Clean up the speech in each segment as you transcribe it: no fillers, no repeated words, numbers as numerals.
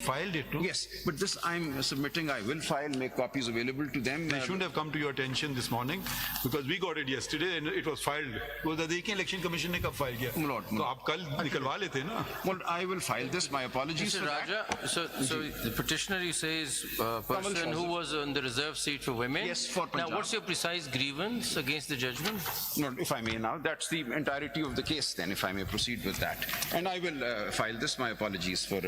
filed it, no? Yes, but this I'm submitting, I will file, make copies available to them. They shouldn't have come to your attention this morning because we got it yesterday and it was filed. वो देखिए election commission ने कब file किया? तो आप कल निकलवा लेते ना? Well, I will file this. My apologies Mr. for Raja, that. so the petitioner, you say, is a person who was on the reserved seat for women. Yes, for Now, Punjab. what's your precise grievance against the judgment? No, if I may now, that's the entirety of the case then, if I may proceed with that. And I will file this. My apologies for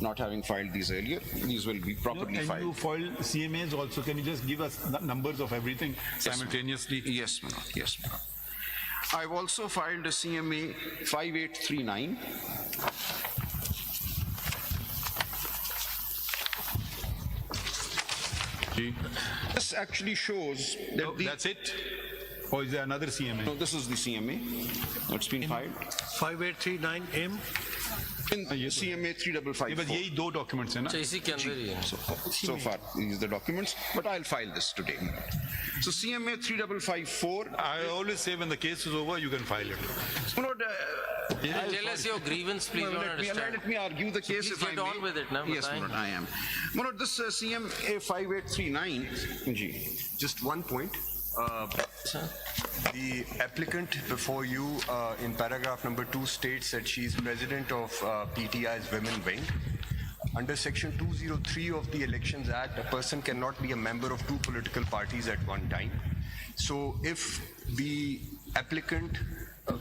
not having filed these earlier. These will be properly And filed. you filed CMAs also. Can you just give us numbers of everything simultaneously? Yes, Manoj. Yes, Manoj. I've also filed a CMA 5839. This actually shows that No, the... that's it? Or is there another CMA? No, this is the CMA that's been filed. 5839M. In CMA 3554. ये बस यही दो documents हैं ना? So, इसी के अंदर ही है. So far, these are the documents, but I'll file this today. So CMA 3554. I always say when the case is over, you can file it. Tell us your grievance, please. We don't understand. Let me argue the case please if I get may. on with it, na, Yes, बताएं. Manoj, I am. Manoj, this CMA 5839. Ji. Just one point. The applicant before you in paragraph number 2 states that she is president of PTI's Women Wing. Under section 203 of the Elections Act, a person cannot be a member of two political parties at one time. So if the applicant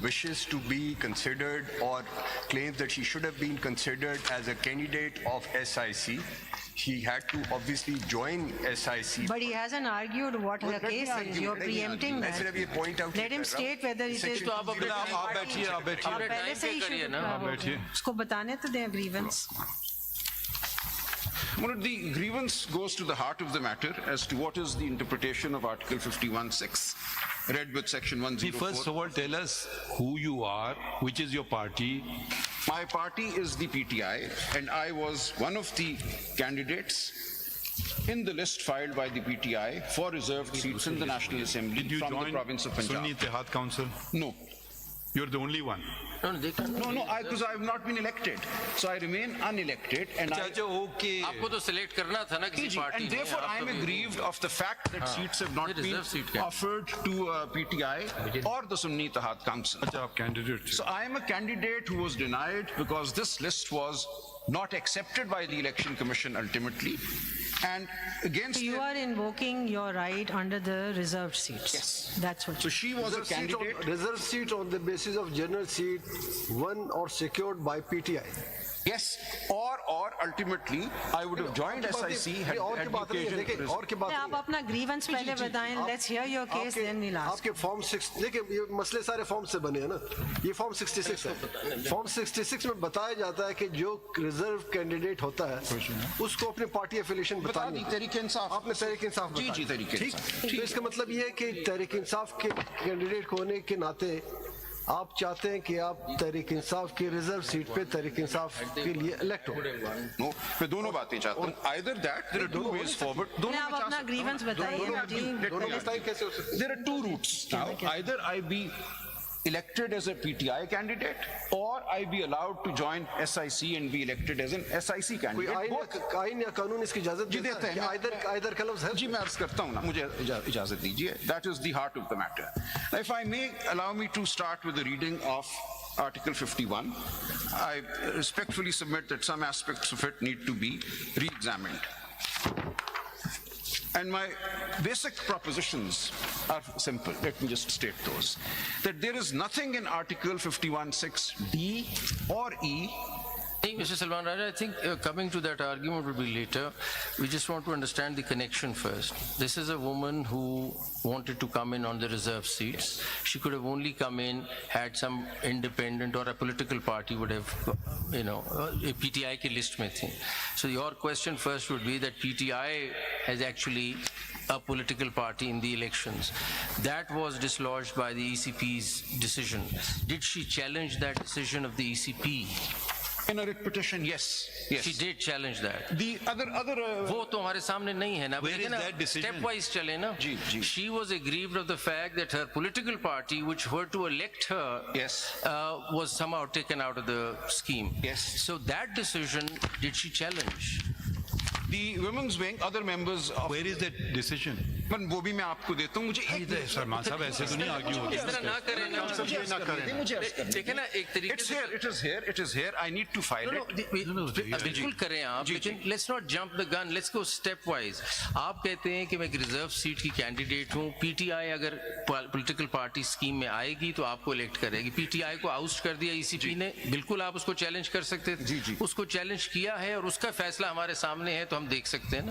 wishes to be considered or claims that she should have been considered as a candidate of SIC, he had to obviously join SIC. But he hasn't argued what her case is. You're preempting that. सिर्फ ये point out Let him state whether it is. Section तो आप अपने आप बैठिए, आप बैठिए. अपने पहले टाइम से पे ही करिए ना. शुरू बैठिए. उसको बताने तो दें grievance. Manoj, the grievance goes to the heart of the matter as to what is the interpretation of Article 51(6), read with Section 104. First of all, tell us who you are, which is your party. My party is the PTI, and I was one of the candidates in the list filed by the PTI for reserved seats in the National Assembly Did you from the join province of Punjab. Sunni Ittehad Council? No. You're the only one. No, they can. No, because I have not been elected. So I remain unelected and I... okay. आपको तो select करना था ना किसी party And में. therefore I am aggrieved of the fact that seats have not ये been reserve seat क्या है? offered to PTI or the Sunni Ittehad Council. अच्छा, आप candidate. So I am a candidate who was denied because this list was not accepted by the Election Commission ultimately. And against You the- are invoking your right under the reserved seats. Yes. That's what. So she was a candidate. Reserve seat on the basis of general seat won or secured by PTI. Yes, or ultimately I would have joined SIC had और की the बात नहीं है, occasion देखिए arisen. और की बात आप नहीं है। अपना grievance पहले बताएं. Let's hear your case, then we'll ask. आपके फॉर्म 6 देखिए ये मसले सारे फॉर्म से बने हैं ना ये फॉर्म 66 है फॉर्म 66 में बताया जाता है कि जो रिजर्व कैंडिडेट होता है उसको अपनी पार्टी एफिलिएशन बता दी बतानी तहरीक इंसाफ आपने तहरीक इंसाफ जी, बताया। तहरीक ठीक इंसाफ। तो इसका मतलब ये है कि तहरीक इंसाफ के कैंडिडेट होने के नाते आप चाहते हैं कि आप तहरीक इंसाफ की रिजर्व सीट पे तहरीक इंसाफ के लिए इलेक्ट हो No, मैं दोनों बातें चाहता हूँ. Either that, there are two ways forward. दोनों आप में चाह अपना सकता हूँ grievance ना. बताइए, दोनों में जी। let me दोनों argue. बताइए कैसे हो सकता है There are two routes now. Either I be elected as a PTI candidate or I be allowed to join SIC and be elected as an SIC कोई candidate. Both. आइन या कानून इसकी इजाजत जी देते हैं. आइदर का लफ्ज है जी मैं अर्ज करता हूँ ना मुझे इजाजत दीजिए. That is the heart of the matter. Now, if I may allow me to start with the reading of Article 51, I respectfully submit that some aspects of it need to be re-examined. And my basic propositions are simple. Let me just state those. That there is nothing in Article 51(6)(d) or E. Hey, Mr. Salman Raja, I think coming to that argument will be later. We just want to understand the connection first. This is a woman who wanted to come in on the reserve seats. She could have only come in had some independent or a political party would have, a PTI ki list mein thi. So your question first would be that PTI has actually a political party in the elections. That was dislodged by the ECP's decision. Did she challenge that decision of the ECP? In a writ petition, yes, yes. She did challenge that. The other, वो तो हमारे सामने नहीं है ना. Where is that decision? Step wise चले ना. जी, जी. She was aggrieved of the fact that her political party, which were to elect her, Yes. was somehow taken out of the scheme. Yes. So that decision, did she challenge? the women's wing, other members of, Where is that decision? but वो भी मैं आपको देता हूँ, मुझे एक सलमान साहब ऐसे तो नहीं आर्ग्यू होगी. इस तरह ना करें ना. देखिए ना एक तरीके It's से. here, it is here, it is here. I need to file No, it. बिल्कुल करें आप, लेकिन let's not jump the gun, let's go step wise. आप कहते हैं कि मैं एक रिजर्व सीट की कैंडिडेट हूँ, पीटीआई अगर पॉलिटिकल पार्टी स्कीम में आएगी तो आपको इलेक्ट करेगी. पीटीआई को आउस्ट कर दिया ईसीपी ने, बिल्कुल आप उसको चैलेंज कर सकते थे. उसको चैलेंज किया है और उसका फैसला हमारे सामने है तो हम देख सकते हैं ना.